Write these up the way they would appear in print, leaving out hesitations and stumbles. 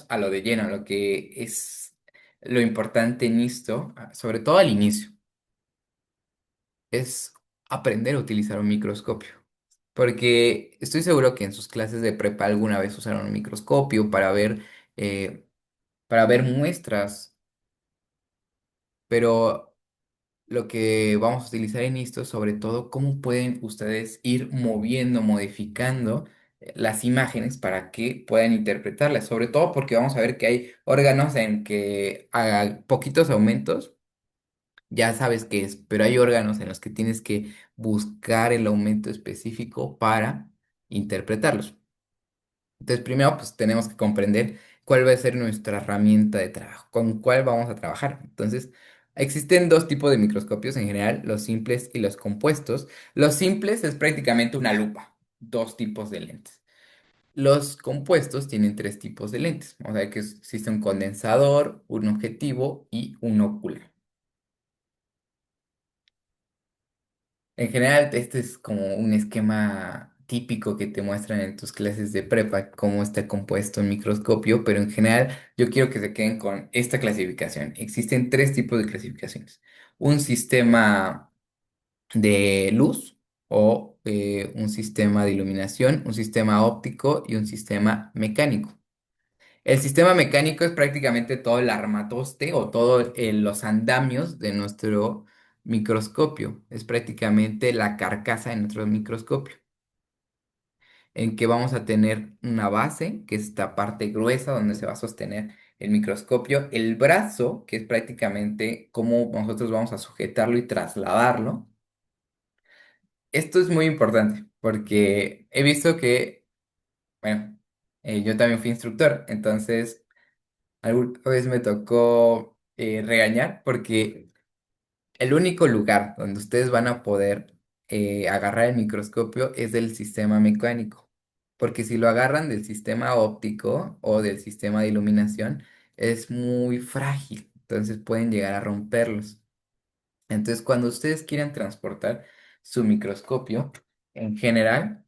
A lo de lleno, a lo que es lo importante en esto, sobre todo al inicio, es aprender a utilizar un microscopio. Porque estoy seguro que en sus clases de prepa alguna vez usaron un microscopio eh, para ver muestras, pero lo que vamos a utilizar en esto es sobre todo cómo pueden ustedes ir moviendo, modificando las imágenes para que puedan interpretarlas, sobre todo porque vamos a ver que hay órganos en que a poquitos aumentos ya sabes qué es, pero hay órganos en los que tienes que buscar el aumento específico para interpretarlos. Entonces, primero, pues tenemos que comprender cuál va a ser nuestra herramienta de trabajo, con cuál vamos a trabajar. Entonces, existen dos tipos de microscopios en general, los simples y los compuestos. Los simples es prácticamente una lupa, dos tipos de lentes. Los compuestos tienen tres tipos de lentes. O sea que existe un condensador, un objetivo y un ocular. En general, este es como un esquema típico que te muestran en tus clases de prepa, cómo está compuesto un microscopio, pero en general yo quiero que se queden con esta clasificación. Existen tres tipos de clasificaciones. Un sistema de luz o un sistema de iluminación, un sistema óptico y un sistema mecánico. El sistema mecánico es prácticamente todo el armatoste o todos los andamios de nuestro microscopio. Es prácticamente la carcasa de nuestro microscopio, en que vamos a tener una base, que es esta parte gruesa donde se va a sostener el microscopio, el brazo, que es prácticamente cómo nosotros vamos a sujetarlo y trasladarlo. Esto es muy importante porque he visto que, bueno, yo también fui instructor, entonces alguna vez me tocó regañar porque el único lugar donde ustedes van a poder agarrar el microscopio es del sistema mecánico. Porque si lo agarran del sistema óptico o del sistema de iluminación, es muy frágil. Entonces pueden llegar a romperlos. Entonces, cuando ustedes quieran transportar su microscopio, en general,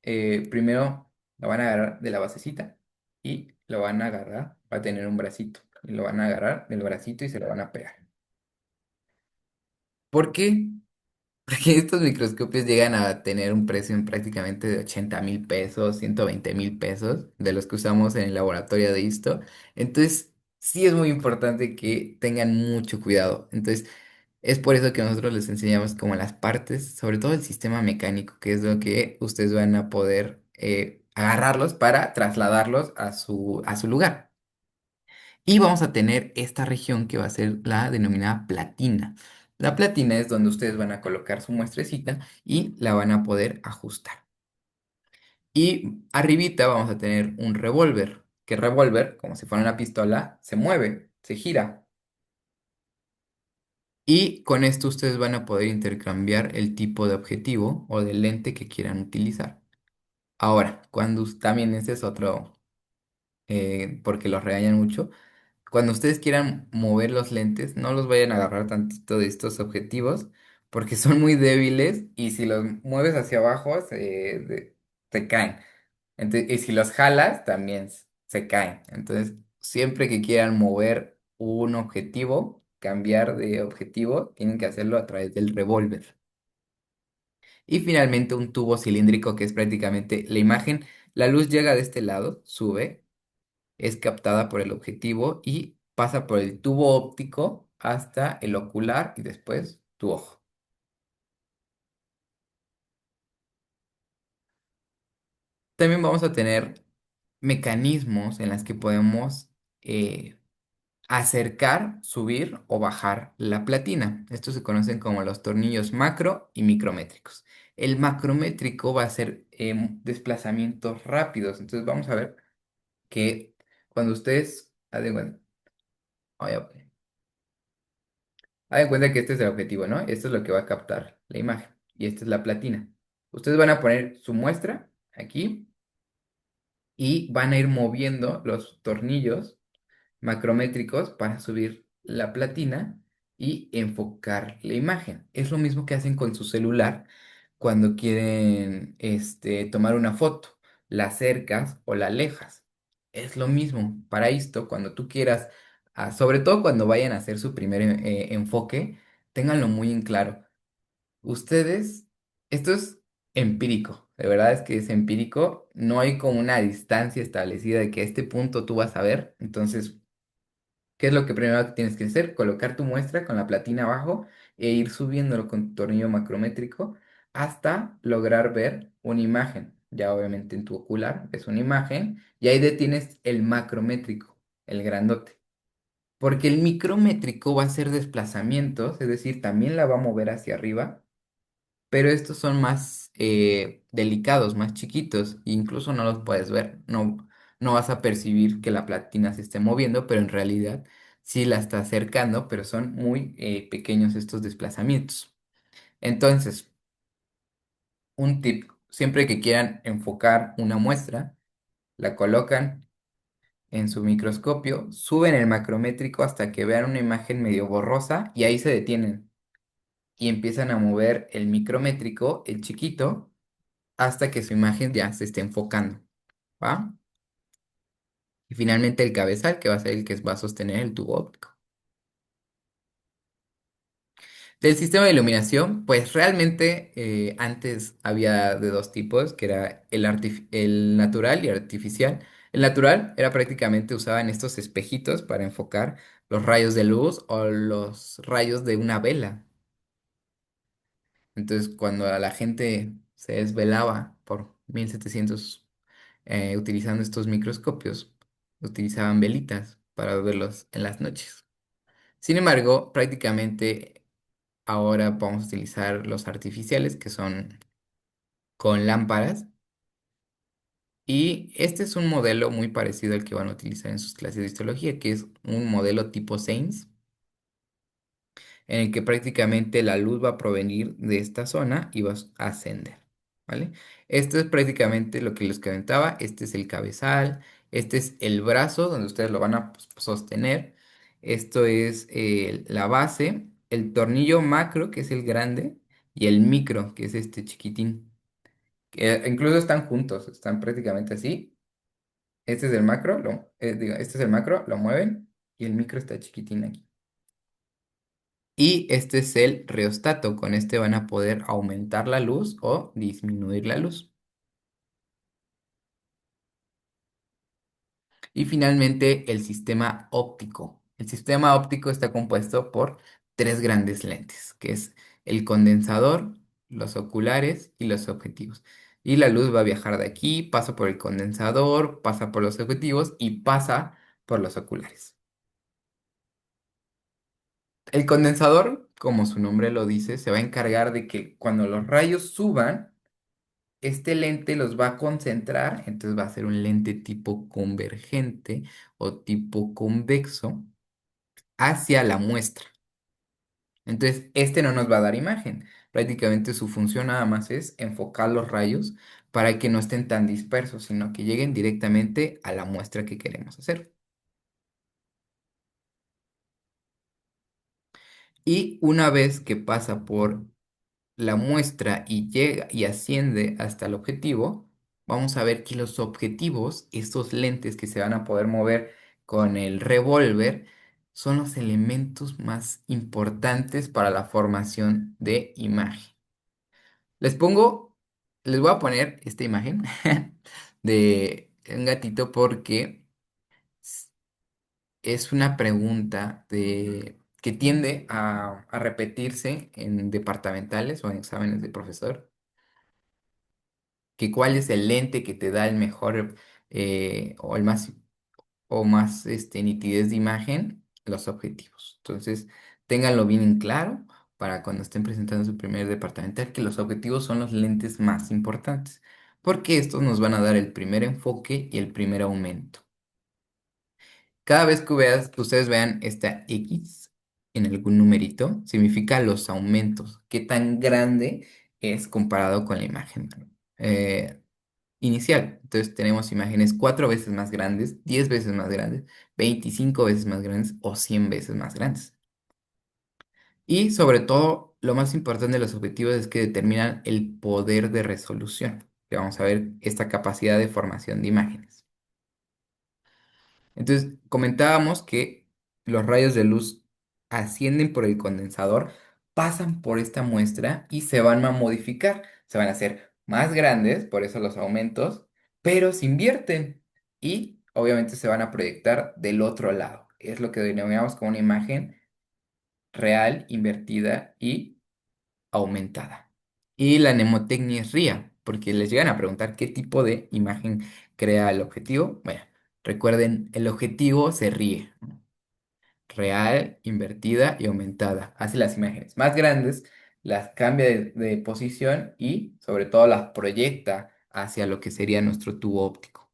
primero lo van a agarrar de la basecita y lo van a agarrar, va a tener un bracito, y lo van a agarrar del bracito y se lo van a pegar. ¿Por qué? Porque estos microscopios llegan a tener un precio en prácticamente de 80,000 pesos, 120,000 pesos, de los que usamos en el laboratorio de ISTO. Entonces, sí es muy importante que tengan mucho cuidado. Entonces, es por eso que nosotros les enseñamos como las partes, sobre todo el sistema mecánico, que es lo que ustedes van a poder agarrarlos para trasladarlos a su lugar. Y vamos a tener esta región que va a ser la denominada platina. La platina es donde ustedes van a colocar su muestrecita y la van a poder ajustar. Y arribita vamos a tener un revólver, que revólver, como si fuera una pistola, se mueve, se gira. Y con esto ustedes van a poder intercambiar el tipo de objetivo o de lente que quieran utilizar. Ahora, también ese es otro, porque los regañan mucho. Cuando ustedes quieran mover los lentes, no los vayan a agarrar tantito de estos objetivos porque son muy débiles y si los mueves hacia abajo se caen. Y si los jalas, también se caen. Entonces, siempre que quieran mover un objetivo, cambiar de objetivo, tienen que hacerlo a través del revólver. Y finalmente un tubo cilíndrico que es prácticamente la imagen. La luz llega de este lado, sube, es captada por el objetivo y pasa por el tubo óptico hasta el ocular y después tu ojo. También vamos a tener mecanismos en los que podemos eh, acercar, subir o bajar la platina. Estos se conocen como los tornillos macro y micrométricos. El macrométrico va a ser desplazamientos rápidos. Entonces vamos a ver que cuando ustedes hagan cuenta que este es el objetivo, ¿no? Esto es lo que va a captar la imagen. Y esta es la platina. Ustedes van a poner su muestra aquí y van a ir moviendo los tornillos macrométricos para subir la platina y enfocar la imagen. Es lo mismo que hacen con su celular cuando quieren tomar una foto. La acercas o la alejas. Es lo mismo. Para esto, cuando tú quieras, sobre todo cuando vayan a hacer su primer enfoque, ténganlo muy en claro. Ustedes, esto es empírico, de verdad es que es empírico, no hay como una distancia establecida de que a este punto tú vas a ver. Entonces, ¿qué es lo que primero que tienes que hacer? Colocar tu muestra con la platina abajo e ir subiéndolo con tu tornillo macrométrico hasta lograr ver una imagen. Ya obviamente en tu ocular ves una imagen y ahí detienes el macrométrico, el grandote. Porque el micrométrico va a hacer desplazamientos, es decir, también la va a mover hacia arriba, pero estos son más delicados, más chiquitos, e incluso no los puedes ver, no vas a percibir que la platina se esté moviendo, pero en realidad sí la está acercando, pero son muy pequeños estos desplazamientos. Entonces, un tip, siempre que quieran enfocar una muestra, la colocan en su microscopio, suben el macrométrico hasta que vean una imagen medio borrosa y ahí se detienen y empiezan a mover el micrométrico, el chiquito, hasta que su imagen ya se esté enfocando, ¿va? Y finalmente el cabezal, que va a ser el que va a sostener el tubo óptico. Del sistema de iluminación, pues realmente antes había de dos tipos, que era el natural y artificial. El natural era prácticamente usaban estos espejitos para enfocar los rayos de luz o los rayos de una vela. Entonces, cuando a la gente se desvelaba por 1700 utilizando estos microscopios, utilizaban velitas para verlos en las noches. Sin embargo, prácticamente ahora vamos a utilizar los artificiales, que son con lámparas, y este es un modelo muy parecido al que van a utilizar en sus clases de histología, que es un modelo tipo SAINS, en el que prácticamente la luz va a provenir de esta zona y va a ascender, ¿vale? Esto es prácticamente lo que les comentaba, este es el cabezal, este es el brazo donde ustedes lo van a sostener, esto es la base, el tornillo macro, que es el grande, y el micro, que es este chiquitín, que incluso están juntos, están prácticamente así. Este es el macro, este es el macro, lo mueven y el micro está chiquitín aquí. Y este es el rheostato. Con este van a poder aumentar la luz o disminuir la luz. Y finalmente el sistema óptico. El sistema óptico está compuesto por tres grandes lentes, que es el condensador, los oculares y los objetivos. Y la luz va a viajar de aquí, pasa por el condensador, pasa por los objetivos y pasa por los oculares. El condensador, como su nombre lo dice, se va a encargar de que cuando los rayos suban, este lente los va a concentrar, entonces va a ser un lente tipo convergente o tipo convexo hacia la muestra. Entonces, este no nos va a dar imagen. Prácticamente su función nada más es enfocar los rayos para que no estén tan dispersos, sino que lleguen directamente a la muestra que queremos hacer. Y una vez que pasa por la muestra y llega y asciende hasta el objetivo, vamos a ver que los objetivos, estos lentes que se van a poder mover con el revólver, son los elementos más importantes para la formación de imagen. Les pongo, les voy a poner esta imagen de un gatito porque s- es una pregunta que tiende a repetirse en departamentales o en exámenes de profesor, que cuál es el lente que te da el mejor o el más nitidez de imagen, los objetivos. Entonces, ténganlo bien en claro para cuando estén presentando su primer departamental, que los objetivos son los lentes más importantes, porque estos nos van a dar el primer enfoque y el primer aumento. Cada vez que ustedes vean esta X en algún numerito, significa los aumentos, qué tan grande es comparado con la imagen eh, inicial. Entonces tenemos imágenes 4 veces más grandes, 10 veces más grandes, 25 veces más grandes o 100 veces más grandes. Y sobre todo, lo más importante de los objetivos es que determinan el poder de resolución, que vamos a ver esta capacidad de formación de imágenes. Entonces, comentábamos que los rayos de luz ascienden por el condensador, pasan por esta muestra y se van a modificar. Se van a hacer más grandes, por eso los aumentos, pero se invierten y obviamente se van a proyectar del otro lado. Es lo que denominamos como una imagen real, invertida y aumentada. Y la mnemotecnia es RIA, porque les llegan a preguntar qué tipo de imagen crea el objetivo. Bueno, recuerden, el objetivo se ríe, ¿no? Real, invertida y aumentada. Hace las imágenes más grandes, las cambia de posición y sobre todo las proyecta hacia lo que sería nuestro tubo óptico.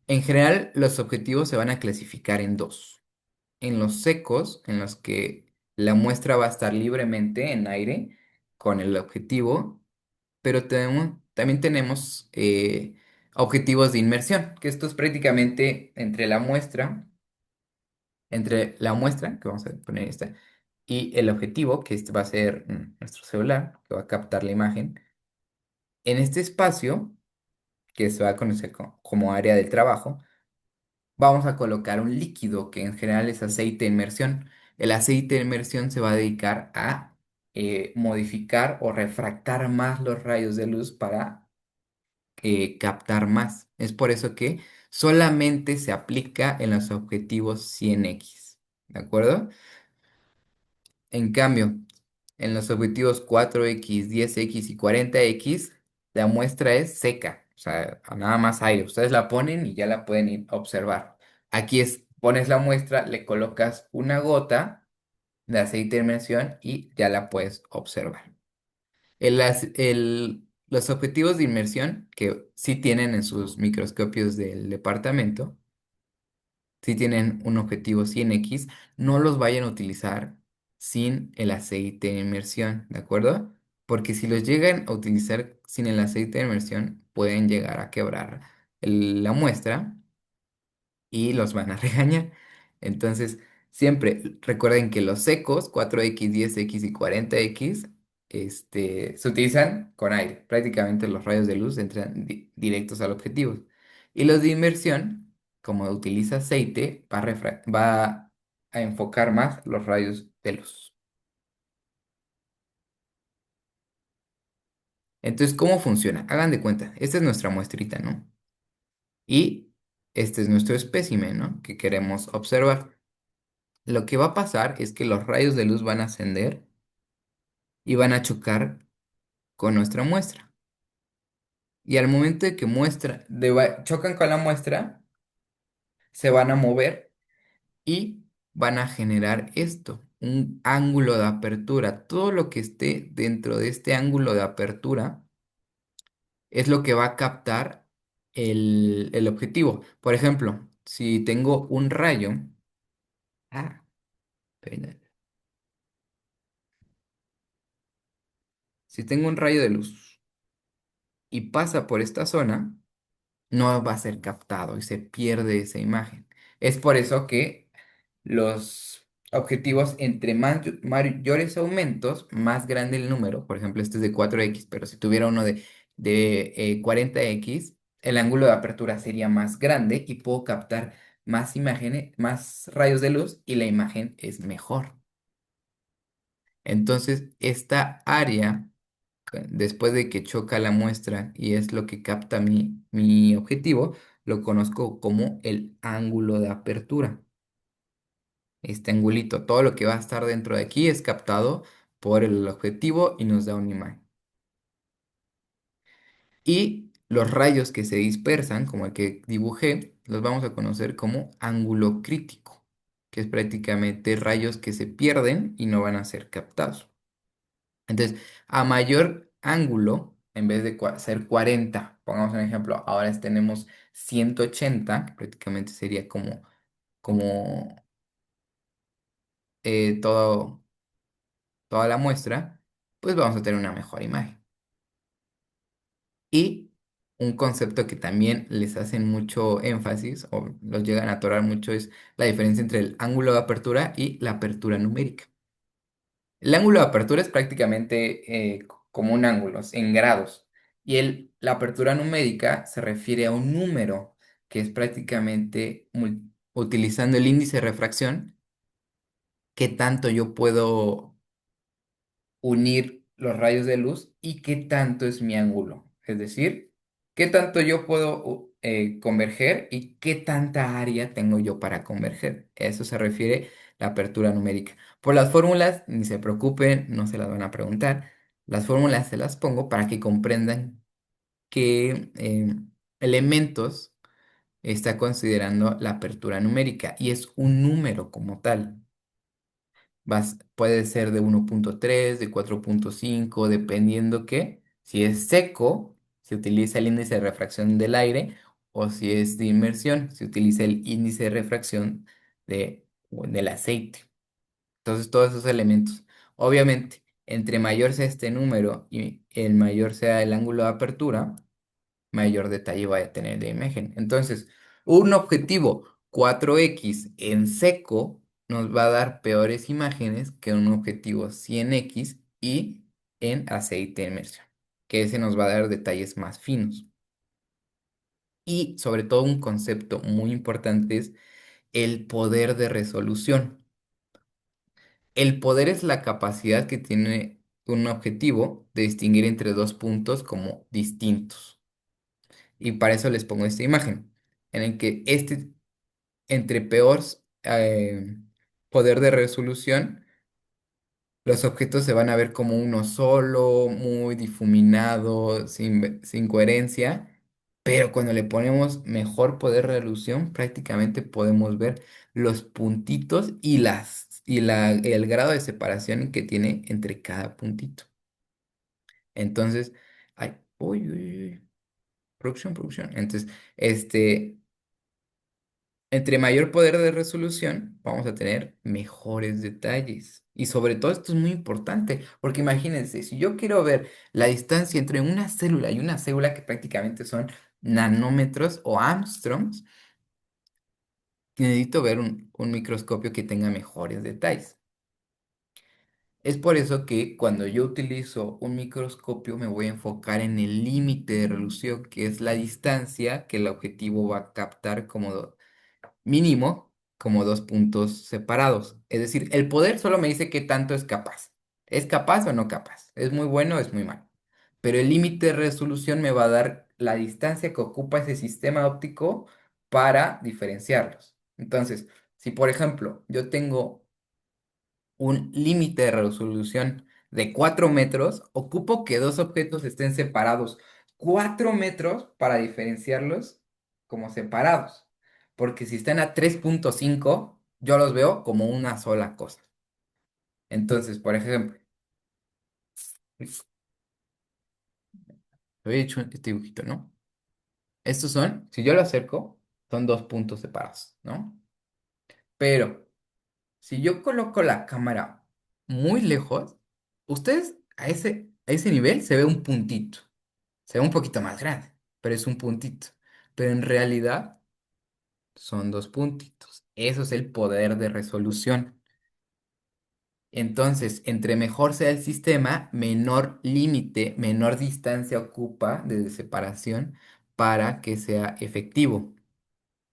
En general, los objetivos se van a clasificar en dos. En los secos, en los que la muestra va a estar libremente en aire con el objetivo, pero también tenemos objetivos de inmersión, que esto es prácticamente entre la muestra, que vamos a poner esta, y el objetivo, que este va a ser nuestro celular, que va a captar la imagen. En este espacio, que se va a conocer como área del trabajo, vamos a colocar un líquido que en general es aceite de inmersión. El aceite de inmersión se va a dedicar a modificar o refractar más los rayos de luz para captar más. Es por eso que solamente se aplica en los objetivos 100x. ¿De acuerdo? En cambio, en los objetivos 4x, 10x y 40x, la muestra es seca, o sea, a nada más aire. Ustedes la ponen y ya la pueden ir a observar. Aquí pones la muestra, le colocas una gota de aceite de inmersión y ya la puedes observar. Los objetivos de inmersión que sí tienen en sus microscopios del departamento, si tienen un objetivo 100x, no los vayan a utilizar sin el aceite de inmersión, ¿de acuerdo? Porque si los llegan a utilizar sin el aceite de inmersión, pueden llegar a quebrar la muestra y los van a regañar. Entonces, siempre recuerden que los secos, 4x, 10x y 40x, se utilizan con aire. Prácticamente los rayos de luz entran directos al objetivo. Y los de inmersión, como utiliza aceite, va a enfocar más los rayos de luz. Entonces, ¿cómo funciona? Hagan de cuenta, esta es nuestra muestrita, ¿no? Y este es nuestro espécimen, ¿no? Que queremos observar. Lo que va a pasar es que los rayos de luz van a ascender y van a chocar con nuestra muestra. Y al momento de que chocan con la muestra, se van a mover y van a generar esto, un ángulo de apertura. Todo lo que esté dentro de este ángulo de apertura es lo que va a captar el objetivo. Por ejemplo, si tengo un rayo, ah, espera, si tengo un rayo de luz y pasa por esta zona, no va a ser captado y se pierde esa imagen. Es por eso que los objetivos, entre mayores aumentos, más grande el número. Por ejemplo, este es de 4x, pero si tuviera uno de 40x, el ángulo de apertura sería más grande y puedo captar más imágenes, más rayos de luz y la imagen es mejor. Entonces, esta área después de que choca la muestra y es lo que capta mi objetivo, lo conozco como el ángulo de apertura. Este angulito, todo lo que va a estar dentro de aquí es captado por el objetivo y nos da una imagen. Y los rayos que se dispersan, como el que dibujé, los vamos a conocer como ángulo crítico, que es prácticamente rayos que se pierden y no van a ser captados. Entonces, a mayor ángulo, en vez de ser 40, pongamos un ejemplo, ahora tenemos 180, que prácticamente sería como todo, toda la muestra, pues vamos a tener una mejor imagen. Y un concepto que también les hacen mucho énfasis o los llegan a atorar mucho es la diferencia entre el ángulo de apertura y la apertura numérica. El ángulo de apertura es prácticamente como un ángulo, en grados. Y la apertura numérica se refiere a un número. que es prácticamente utilizando el índice de refracción, qué tanto yo puedo unir los rayos de luz y qué tanto es mi ángulo. Es decir, qué tanto yo puedo converger y qué tanta área tengo yo para converger. A eso se refiere la apertura numérica. Por las fórmulas, ni se preocupen, no se las van a preguntar. Las fórmulas se las pongo para que comprendan qué elementos está considerando la apertura numérica y es un número como tal. Puede ser de 1.3, de 4.5, dependiendo que si es seco, se utiliza el índice de refracción del aire, o si es de inmersión, se utiliza el índice de refracción del aceite. Entonces, todos esos elementos. Obviamente, entre mayor sea este número y el mayor sea el ángulo de apertura, mayor detalle va a tener la imagen. Entonces, un objetivo 4X en seco nos va a dar peores imágenes que un objetivo 100X y en aceite de inmersión, que ese nos va a dar detalles más finos. Y sobre todo un concepto muy importante es el poder de resolución. El poder es la capacidad que tiene un objetivo de distinguir entre dos puntos como distintos. Y para eso les pongo esta imagen, en el que entre peor poder de resolución, los objetos se van a ver como uno solo, muy difuminado, sin coherencia, pero cuando le ponemos mejor poder de resolución, prácticamente podemos ver los puntitos el grado de separación que tiene entre cada puntito. Entonces, ay, uy, uy, uy, producción, producción. Entonces, entre mayor poder de resolución, vamos a tener mejores detalles. Y sobre todo esto es muy importante, porque imagínense, si yo quiero ver la distancia entre una célula y una célula que prácticamente son nanómetros o angstroms, necesito ver un microscopio que tenga mejores detalles. Es por eso que cuando yo utilizo un microscopio me voy a enfocar en el límite de resolución, que es la distancia que el objetivo va a captar como mínimo como dos puntos separados. Es decir, el poder solo me dice qué tanto es capaz. ¿Es capaz o no capaz? ¿Es muy bueno o es muy malo? Pero el límite de resolución me va a dar la distancia que ocupa ese sistema óptico para diferenciarlos. Entonces, si por ejemplo yo tengo un límite de resolución de 4 metros, ocupo que dos objetos estén separados 4 metros para diferenciarlos como separados. Porque si están a 3.5 yo los veo como una sola cosa. Entonces, por ejemplo, lo he hecho este dibujito, ¿no? Estos son, si yo lo acerco, son dos puntos separados, ¿no? Pero si yo coloco la cámara muy lejos, ustedes a ese nivel se ve un puntito. Se ve un poquito más grande, pero es un puntito. Pero en realidad son dos puntitos. Eso es el poder de resolución. Entonces, entre mejor sea el sistema, menor límite, menor distancia ocupa de separación para que sea efectivo.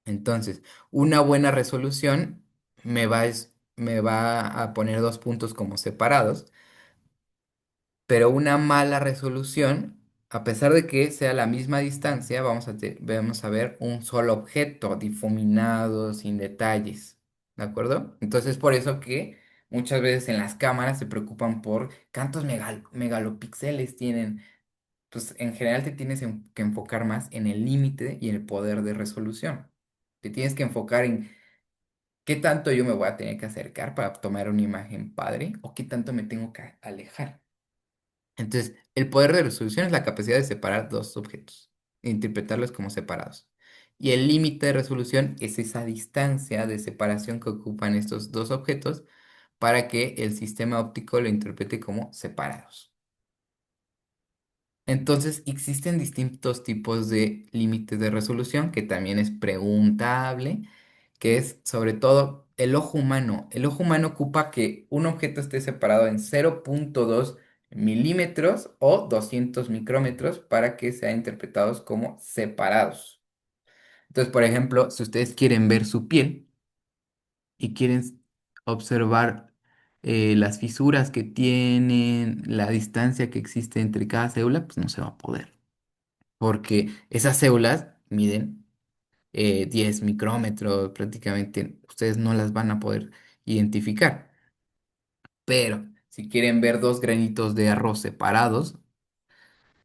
Entonces, una buena resolución me va a poner dos puntos como separados, pero una mala resolución, a pesar de que sea la misma distancia, vamos a ver un solo objeto difuminado, sin detalles, ¿de acuerdo? Entonces, por eso que muchas veces en las cámaras se preocupan por cuántos megalopíxeles tienen. Pues en general te tienes que enfocar más en el límite y el poder de resolución. Te tienes que enfocar en qué tanto yo me voy a tener que acercar para tomar una imagen padre o qué tanto me tengo que alejar. Entonces, el poder de resolución es la capacidad de separar dos objetos e interpretarlos como separados. Y el límite de resolución es esa distancia de separación que ocupan estos dos objetos para que el sistema óptico lo interprete como separados. Entonces, existen distintos tipos de límites de resolución que también es preguntable, que es sobre todo el ojo humano. El ojo humano ocupa que un objeto esté separado en 0.2 milímetros o 200 micrómetros para que sean interpretados como separados. Entonces, por ejemplo, si ustedes quieren ver su piel y quieren observar las fisuras que tienen, la distancia que existe entre cada célula, pues no se va a poder, porque esas células miden 10 micrómetros prácticamente, ustedes no las van a poder identificar. Pero si quieren ver dos granitos de arroz separados,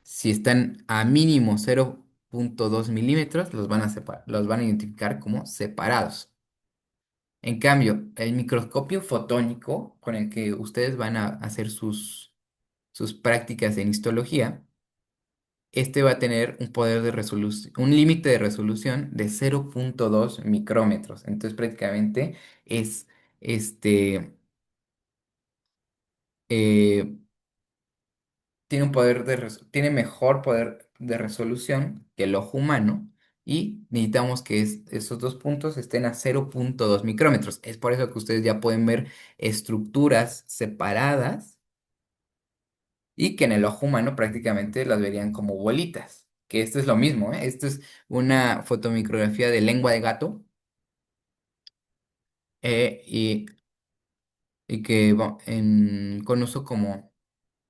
si están a mínimo 0,2 milímetros, los van a identificar como separados. En cambio, el microscopio fotónico con el que ustedes van a hacer sus prácticas en histología, este va a tener un poder de resolución, un límite de resolución de 0,2 micrómetros. Entonces, prácticamente es este. eh, tiene mejor poder de resolución que el ojo humano y necesitamos que esos dos puntos estén a 0,2 micrómetros. Es por eso que ustedes ya pueden ver estructuras separadas y que en el ojo humano prácticamente las verían como bolitas. Que esto es lo mismo, ¿eh? Esto es una fotomicrografía de lengua de gato eh, y, y que con uso como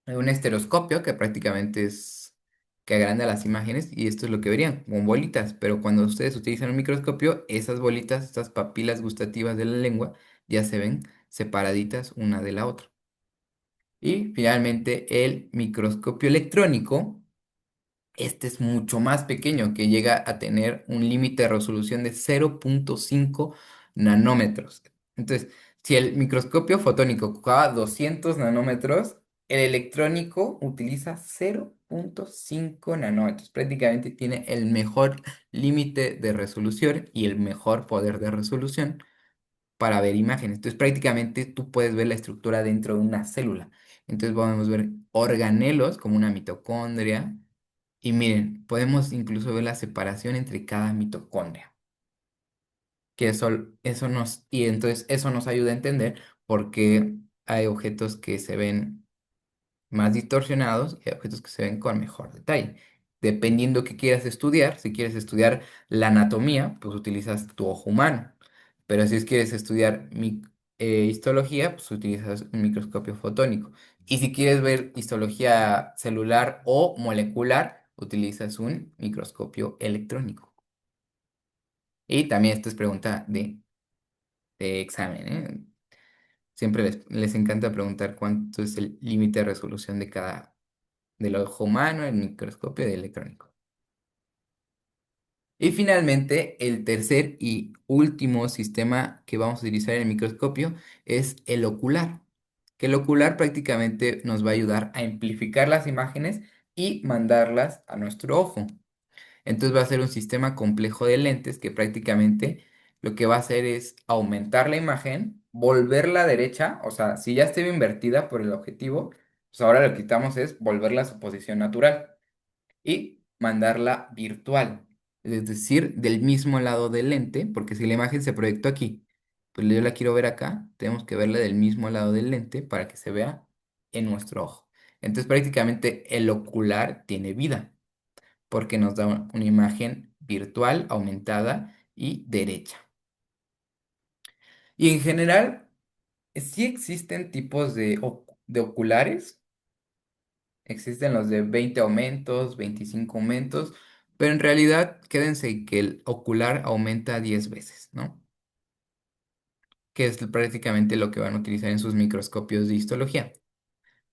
un estereoscopio que prácticamente es que agranda las imágenes y esto es lo que verían, como bolitas, pero cuando ustedes utilizan un microscopio, esas bolitas, estas papilas gustativas de la lengua ya se ven separaditas una de la otra. Y finalmente el microscopio electrónico. Este es mucho más pequeño, que llega a tener un límite de resolución de 0,5 nanómetros. Entonces, si el microscopio fotónico ocupaba 200 nanómetros, el electrónico utiliza 0,5 nanómetros. Prácticamente tiene el mejor límite de resolución y el mejor poder de resolución para ver imágenes. Entonces, prácticamente tú puedes ver la estructura dentro de una célula. Entonces, podemos ver organelos como una mitocondria y miren, podemos incluso ver la separación entre cada mitocondria, que y entonces eso nos ayuda a entender por qué hay objetos que se ven más distorsionados y hay objetos que se ven con mejor detalle. Dependiendo qué quieras estudiar, si quieres estudiar la anatomía, pues utilizas tu ojo humano. Pero si quieres estudiar histología, pues utilizas un microscopio fotónico. Y si quieres ver histología celular o molecular, utilizas un microscopio electrónico. Y también esto es pregunta de examen, ¿eh? Siempre les encanta preguntar cuánto es el límite de resolución del ojo humano, el microscopio de electrónico. Y finalmente, el tercer y último sistema que vamos a utilizar en el microscopio es el ocular, que el ocular prácticamente nos va a ayudar a amplificar las imágenes y mandarlas a nuestro ojo. Entonces va a ser un sistema complejo de lentes que prácticamente lo que va a hacer es aumentar la imagen, volverla derecha, o sea, si ya estaba invertida por el objetivo, pues ahora lo que quitamos es volverla a su posición natural y mandarla virtual, es decir, del mismo lado del lente, porque si la imagen se proyectó aquí, pues yo la quiero ver acá, tenemos que verla del mismo lado del lente para que se vea en nuestro ojo. Entonces prácticamente el ocular tiene vida, porque nos da una imagen virtual, aumentada y derecha. Y en general, sí existen tipos de oculares. Existen los de 20 aumentos, 25 aumentos, pero en realidad quédense que el ocular aumenta 10 veces, ¿no? Que es prácticamente lo que van a utilizar en sus microscopios de histología.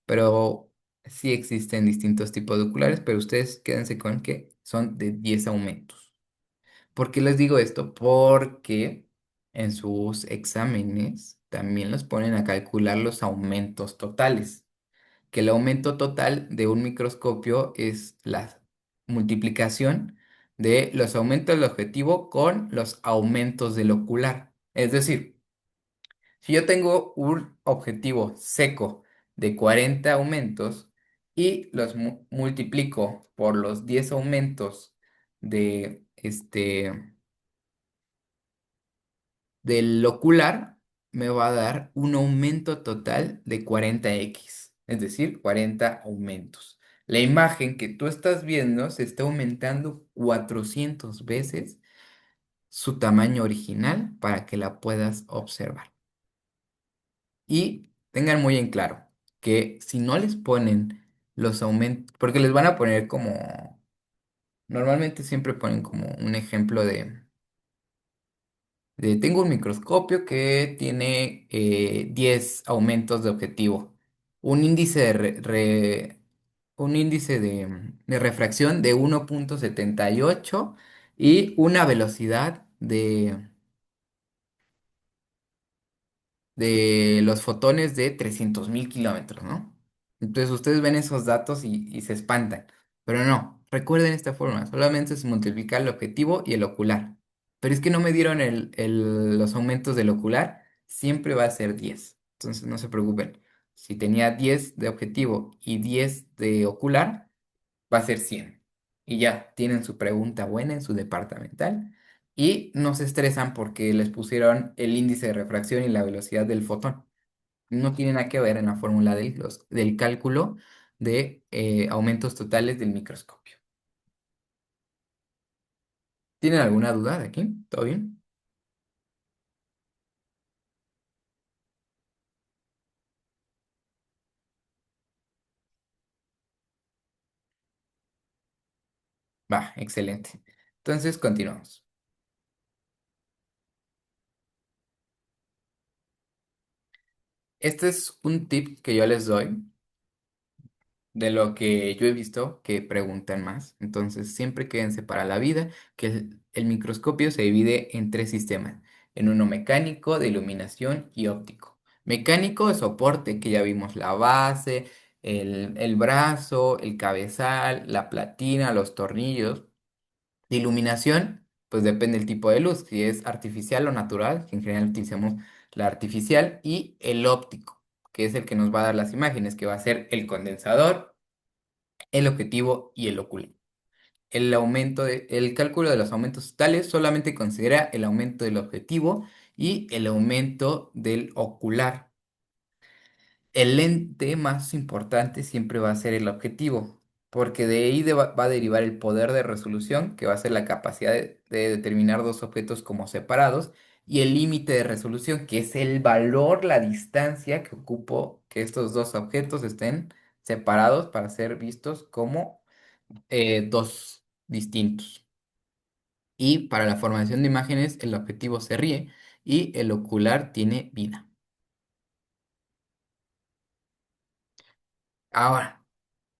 Pero sí existen distintos tipos de oculares, pero ustedes quédense con que son de 10 aumentos. ¿Por qué les digo esto? Porque en sus exámenes también los ponen a calcular los aumentos totales, que el aumento total de un microscopio es la multiplicación de los aumentos del objetivo con los aumentos del ocular. Es decir, si yo tengo un objetivo seco de 40 aumentos y los multiplico por los 10 aumentos de del ocular, me va a dar un aumento total de 40x, es decir, 40 aumentos. La imagen que tú estás viendo se está aumentando 400 veces su tamaño original para que la puedas observar. Y tengan muy en claro que si no les ponen los aumentos, porque les van a poner como, normalmente siempre ponen como un ejemplo tengo un microscopio que tiene 10 aumentos de objetivo, un índice un índice de refracción de 1,78 y una velocidad de los fotones de 300.000 kilómetros, ¿no? Entonces ustedes ven esos datos y se espantan. Pero no, recuerden esta forma, solamente se multiplica el objetivo y el ocular. Pero es que no me dieron los aumentos del ocular, siempre va a ser 10. Entonces no se preocupen. Si tenía 10 de objetivo y 10 de ocular, va a ser 100. Y ya, tienen su pregunta buena en su departamental y no se estresan porque les pusieron el índice de refracción y la velocidad del fotón. No tiene nada que ver en la fórmula del cálculo de aumentos totales del microscopio. ¿Tienen alguna duda de aquí? ¿Todo bien? Va, excelente. Entonces, continuamos. Este es un tip que yo les doy de lo que yo he visto que preguntan más. Entonces, siempre quédense para la vida que el microscopio se divide en tres sistemas, en uno mecánico, de iluminación y óptico. Mecánico de soporte, que ya vimos la base, el brazo, el cabezal, la platina, los tornillos. De iluminación, pues depende del tipo de luz, si es artificial o natural, que en general utilizamos la artificial, y el óptico, que es el que nos va a dar las imágenes, que va a ser el condensador, el objetivo y el ocular. El cálculo de los aumentos totales solamente considera el aumento del objetivo y el aumento del ocular. El lente más importante siempre va a ser el objetivo, porque de ahí va a derivar el poder de resolución, que va a ser la capacidad de determinar dos objetos como separados, y el límite de resolución, que es el valor, la distancia que ocupo que estos dos objetos estén separados para ser vistos como dos distintos. Y para la formación de imágenes, el objetivo se ríe y el ocular tiene vida. Ahora,